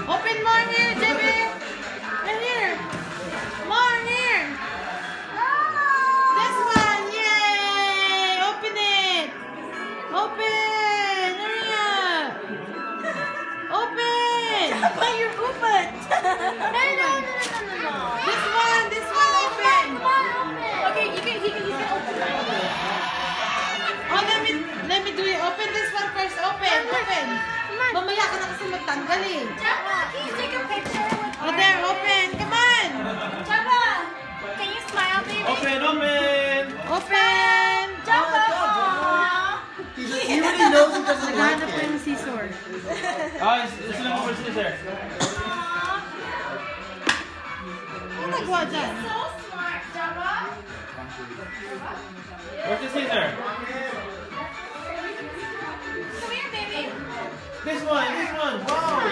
Open more here, JB. And here. More here. This one. Yay. Open it. Open. Hurry up. Open. But you're open. No. This one open. Okay, you can open that. Oh, let me do it. Open this one first. Open. Mamaya ka na kasi magtanggal eh. Jabba, can you take a picture with Oh, there. Open. Come on. Jabba, can you smile, baby? Open. Jabba. He already knows he doesn't like Naghanap ko it. yung scissor. It's looking for scissor. Ano nagawa dyan? So smart, Jabba. Where's the scissor? Come here, baby. This one. Wow.